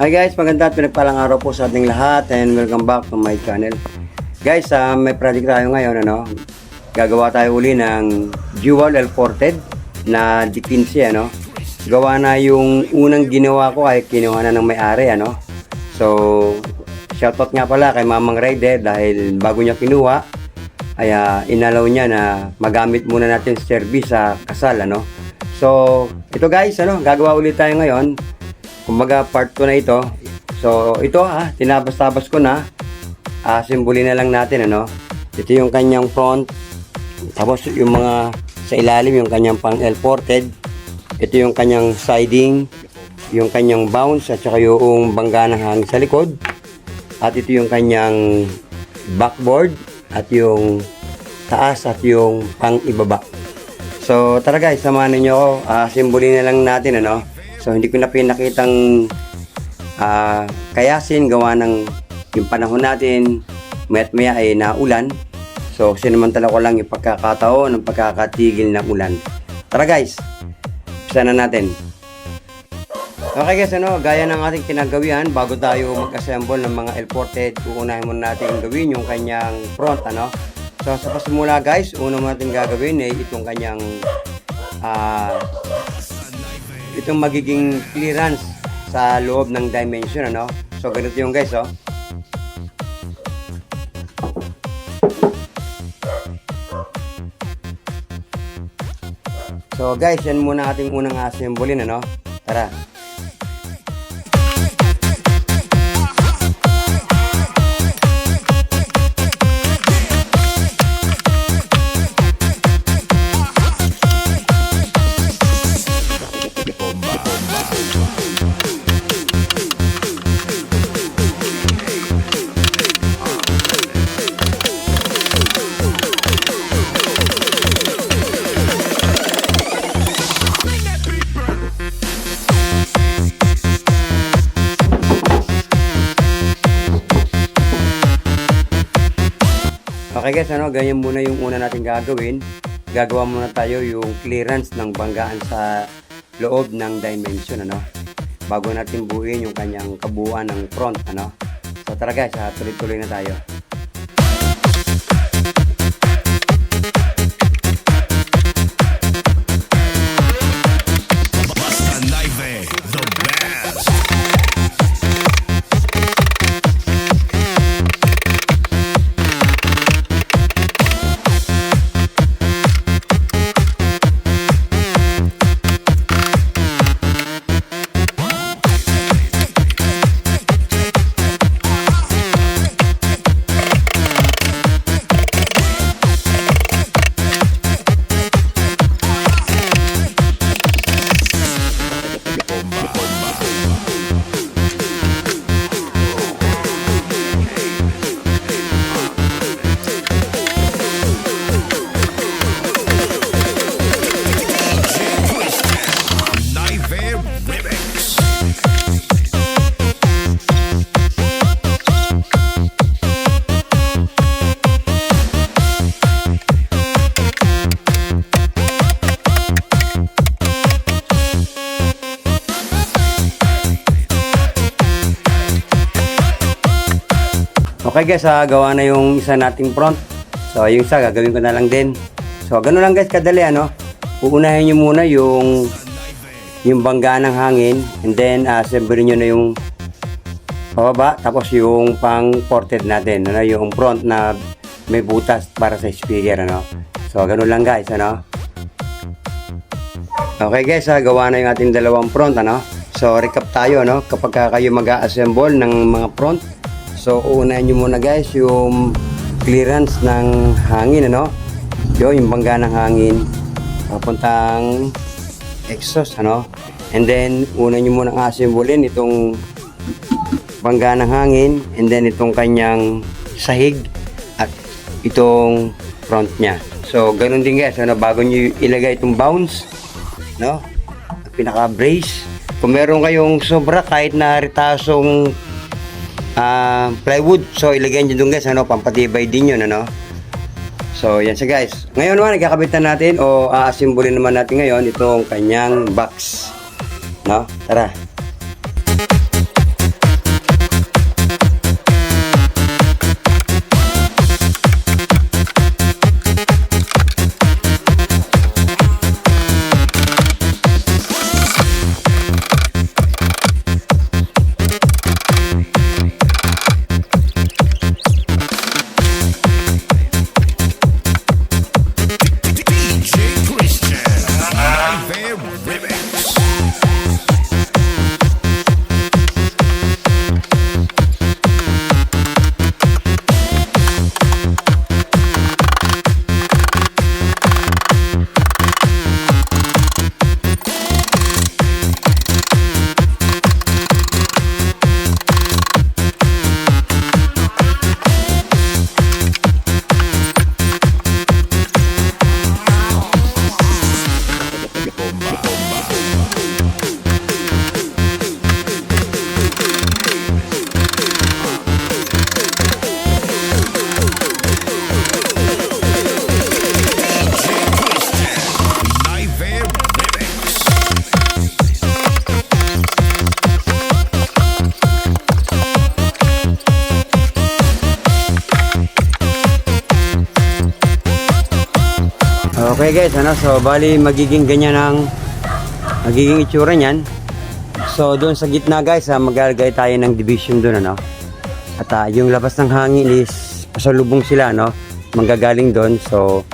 Hi guys, maganda at pinagpalang araw po sa ating lahat and welcome back to my channel. Guys, may project tayo ngayon, gagawa tayo uli ng dual L-ported na D15, Gawa na yung unang ginawa ko ay kinuha na ng may-ari, So, shoutout nga pala kay Mamang Rider dahil bago niya kinuha ay inalaw niya na magamit muna natin service sa kasal, So, ito guys, gagawa ulit tayo ngayon. Kumbaga part 2 na ito. So ito tinabas-tabas ko na. Simbolin na lang natin Ito yung kanyang front. Tapos yung mga sa ilalim yung kanyang pang L-ported. Ito yung kanyang siding, yung kanyang bounce at saka yung bangga ng hangin sa likod. At ito yung kanyang backboard at yung taas at yung pang ibaba. So tara guys, samahan niyo ako. Simbolin na lang natin So hindi ko na pinakitang kayasin gawa ng yung panahon natin maya't maya ay naulan. So sinamantala ko lang yung pagkakataon ng pagkakatigil ng ulan. Tara guys, umpisa na natin. Okay guys, gaya ng ating kinagawian bago tayo mag-assemble ng mga L-ported, uunahin muna natin gawin yung kanyang front, So sa pasimula guys, una natin gagawin ay itong kanyang itong magiging clearance sa loob ng dimension, So ganito yung guys, So guys, yan muna ating unang assemblein, Tara. Okay guys, ganyan muna yung una natin gagawin. Gagawa muna tayo yung clearance ng banggaan sa loob ng dimension, Bago natin buuin yung kanyang kabuuan ng front, So tara guys, tuloy-tuloy na tayo. Okay guys, gawa na yung isa nating front. So yung isa gagawin ko na lang din. So ganoon lang guys kadali, Uunahin nyo muna yung bangga ng hangin and then assemble nyo na yung pababa, tapos yung pang ported natin, yung front na may butas para sa speaker, So ganoon lang guys, Okay guys, gawa na yung ating dalawang front, So recap tayo, kapag kayo mag-assemble ng mga front. So, uunahin nyo muna guys yung clearance ng hangin, yung bangga ng hangin papuntang exhaust, And then, una nyo muna assemblein itong bangga ng hangin and then itong kanyang sahig at itong front niya. So, ganun din guys, bago nyo ilagay itong bounce, pinaka-brace. Kung meron kayong sobra kahit na retasong plywood, so ilagay nyo dun guys, pampatibay din yun, So yan siya guys. Ngayon naman nagkakabitan natin o aasimbulin naman natin ngayon itong kanyang box. No? Tara. Okay guys, ano, so bali magiging ganyan ang magiging itsura niyan. So doon sa gitna guys, maglalagay tayo ng division doon, ano. At yung labas ng hangin is pasalubong sila, no. Manggagaling doon. So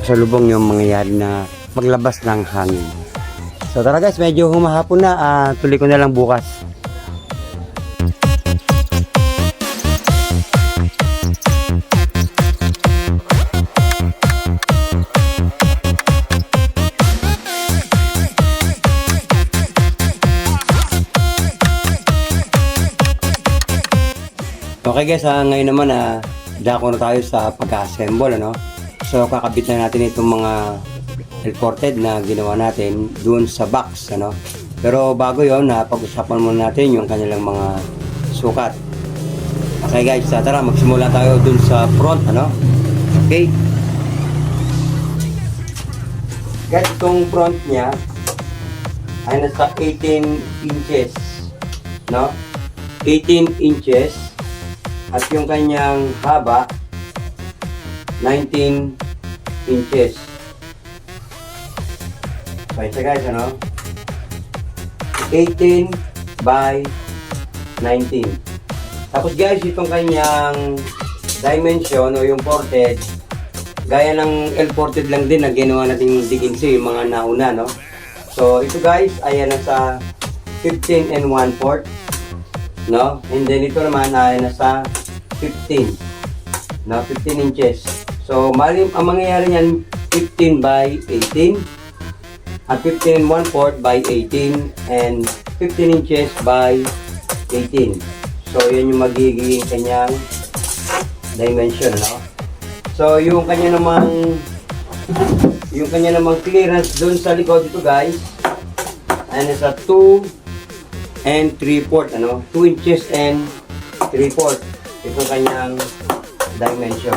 pasalubong yung mangyayari na maglabas ng hangin. So tara guys, medyo humahapon na, tuloy ko na lang bukas. Okay guys, ngayon naman dako na tayo sa pagka-assemble, ano. So kakabit na natin itong mga L-ported na ginawa natin doon sa box, ano. Pero bago yon, pag-usapan muna natin yung kanilang mga sukat. Okay guys, tara magsimula tayo doon sa front, ano. Okay. Guys, itong front niya ay nasa 18 inches, no. 18 inches. At yung kanyang haba, 19 inches. So ito guys, ano? 18 by 19. Tapos guys, itong kanyang dimension o yung ported, gaya ng L-ported lang din na ginawa natin yung D15, yung mga nauna, no? So ito guys, ay nasa 15 and 1/4, no? And then ito naman ay nasa 15, na 15 inches. So ang mangyayari niyan 15 by 18 at 15 1/4 by 18 and 15 inches by 18. So yan yung magiging kanyang dimension, no? So yung kanya namang clearance doon sa likod dito guys ay nasa 2 and 3/4, ano? 2 inches and 3/4. Ito kanyang dimension.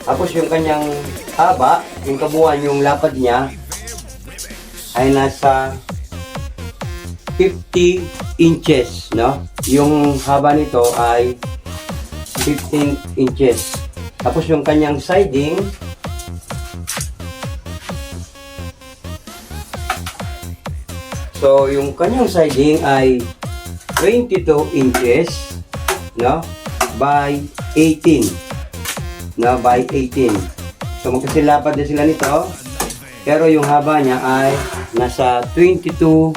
Tapos yung kanyang haba, yung kabuuan, yung lapad niya ay nasa 50 inches, no? Yung haba nito ay 15 inches. Tapos yung kanyang siding yung kanyang siding ay 22 inches, no? By 18, no, by 18. So magkasilapad din sila nito, pero yung haba niya ay nasa 22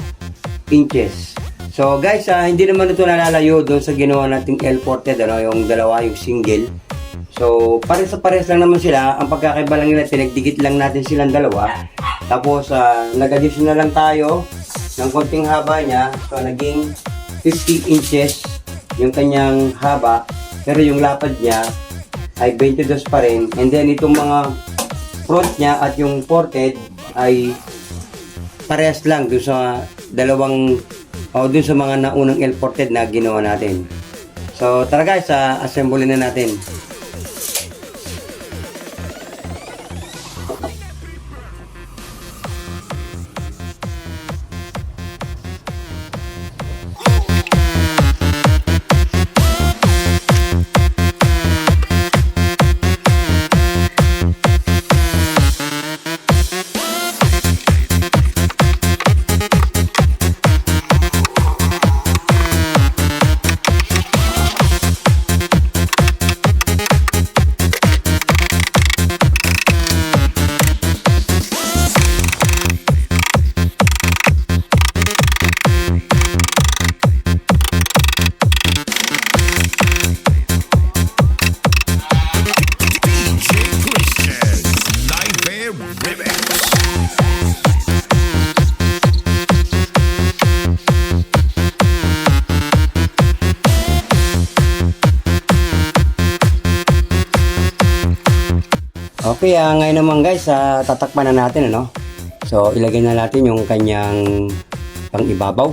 inches. So guys, hindi naman ito nalalayo doon sa ginawa nating L-ported, ano, yung dalawa, yung single. So pares lang naman sila. Ang pagkakaiba lang nila, pinagdikit lang natin silang dalawa. Tapos nag-addition na lang tayo ng konting haba niya. So naging 50 inches yung kanyang haba. Pero yung lapad niya ay 22 pa rin. And then itong mga front niya at yung ported ay parehas lang doon sa doon sa mga naunang L-ported na ginawa natin. So tara guys, assemble na natin. Okay, ngayon naman guys, tatakpan na natin, ano. So ilagay na natin yung kanyang pang-ibabaw.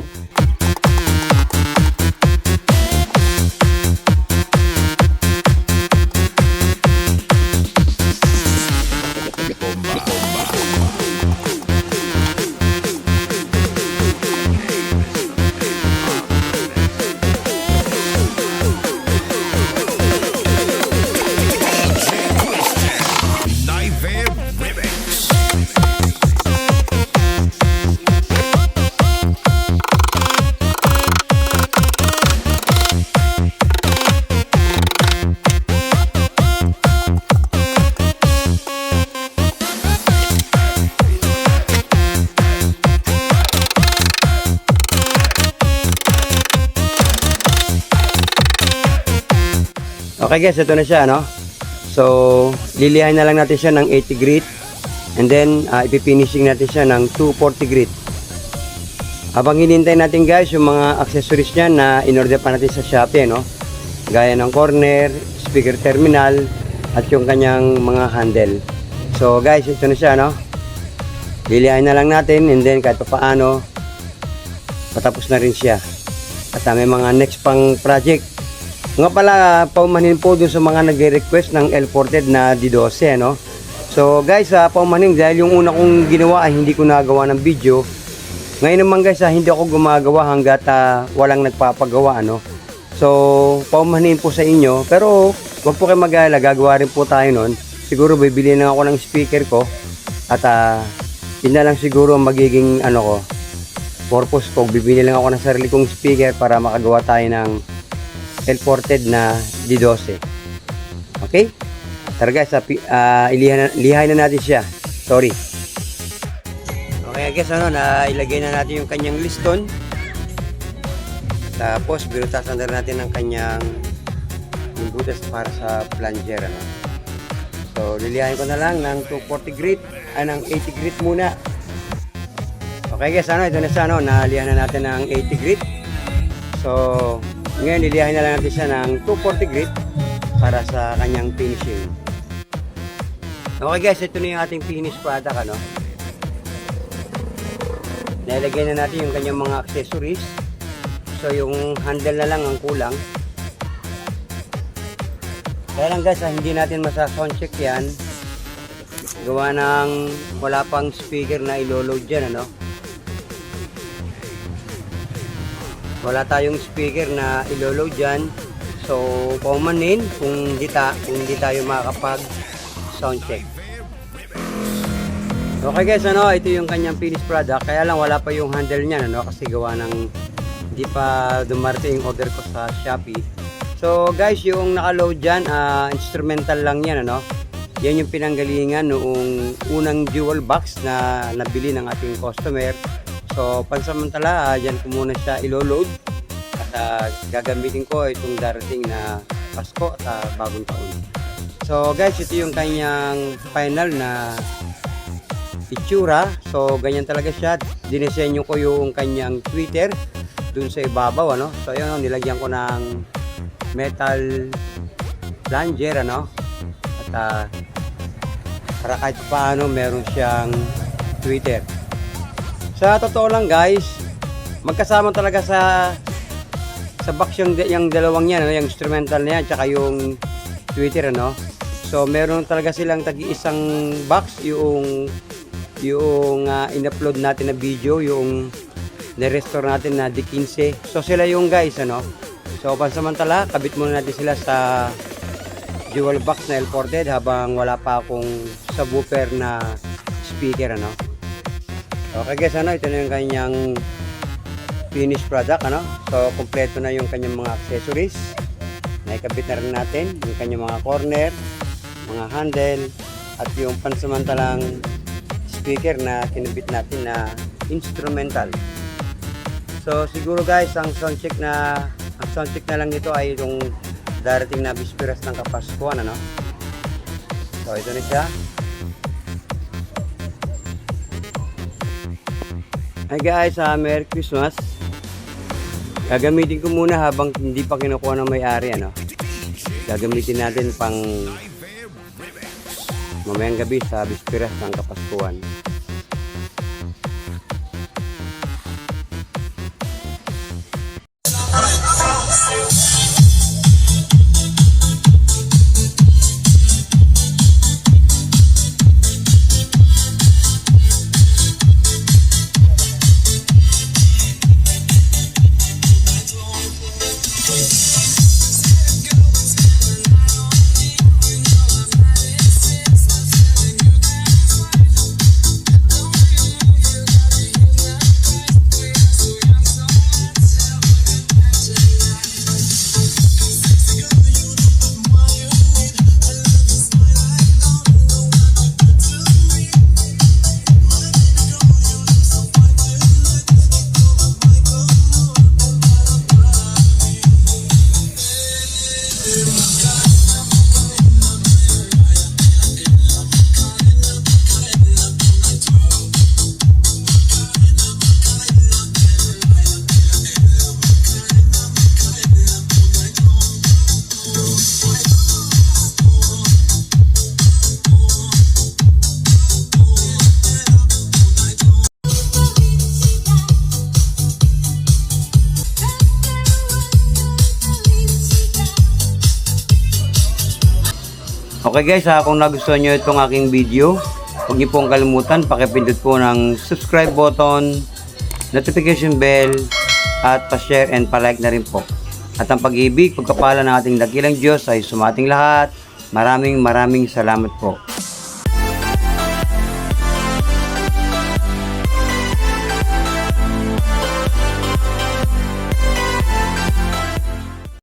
Nightmare Remix. Okay guys, ito na siya, no? So, lilihain na lang natin siya ng 80 grit. And then, ipifinishing natin siya ng 240 grit. Habang hinintay natin guys, yung mga accessories niya na in-order pa natin sa Shopee, no? Gaya ng corner, speaker terminal, at yung kanyang mga handle. So guys, ito na siya, no? Lilihain na lang natin, and then kahit pa paano, patapos na rin siya. At may mga next pang project. Nga pala, paumanhin po dun sa mga nagre-request ng L-ported na D12, no? So guys, paumanhin, dahil yung una kong ginawa ay hindi ko nagawa ng video. Ngayon naman guys, hindi ako gumagawa hanggat walang nagpapagawa, no? So, paumanhin po sa inyo. Pero, wag po kayo mag-alala, gagawa rin po tayo nun. Siguro, bibili na ako ng speaker ko. At, yun na lang siguro ang magiging, purpose ko. Bibili lang ako ng sarili kong speaker para makagawa tayo ng L-ported na D12. Okay? Tara guys, lihain na natin siya. Sorry. Okay guys, ilagay na natin yung kanyang liston. Tapos, binutasan na natin ang kanyang butas para sa plunger, So, lilihain ko na lang ng 240 grit, ng 80 grit muna. Okay guys, ito na siya, nalihan na natin ng 80 grit. So, ngayon, lilihain na lang natin siya ng 240 grit para sa kanyang finishing. Okay guys, ito na yung ating finished product, Nilagay na natin yung kanyang mga accessories. So, yung handle na lang ang kulang. Kaya lang guys, hindi natin masa-sound check yan. Gawa ng wala pang speaker na ilo-load dyan, Wala tayong speaker na ilo-load dyan. So, paumanin kung hindi tayo makakapag sound check. Okay guys, ito yung kanyang finished product. Kaya lang wala pa yung handle niya, kasi gawa ng hindi pa dumarating yung order ko sa Shopee. So guys, yung naka-load dyan, instrumental lang yan, Yan yung pinanggalingan noong unang dual box na nabili ng ating customer. So pansamantala, dyan ko muna siya ilo-load. At gagamitin ko itong darating na Pasko at bagong taon. So guys, ito yung kanyang final na itsura. So ganyan talaga siya. Dinesenyo ko yung kanyang tweeter dun sa ibabaw, So ayun, nilagyan ko ng metal plunger, At para kahit paano meron siyang tweeter. Sa totoo lang guys, magkasama talaga sa box yung dalawang yan, yung instrumental na yan, tsaka yung tweeter, So meron talaga silang tagi-isang box, yung in-upload natin na video, yung na-restore natin na D15. So sila yung guys, So pansamantala, kabit muna natin sila sa dual box na L-ported habang wala pa akong subwoofer na speaker, Okay guys, ito na yung kanyang finished product, So kompleto na yung kanyang mga accessories. Naikabit na rin natin yung kanyang mga corner, mga handle, at yung pansamantalang speaker na kinabit natin na instrumental. So siguro guys, ang sound check na lang nito ay yung darating na bisperas ng Kapaskuhan, So ito na siya. Hi guys, Merry Christmas. Gagamitin ko muna habang hindi pa kinukuha ng may-ari, Gagamitin natin pang mamayang gabi sa bisperas ng Kapaskuhan. Okay guys, kung nagustuhan nyo itong aking video, huwag niyo pong kalimutan, pakipindot po ng subscribe button, notification bell, at pa-share and pa-like na rin po. At ang pag-ibig, pagkapala ng ating dakilang Diyos ay sumating lahat. Maraming salamat po.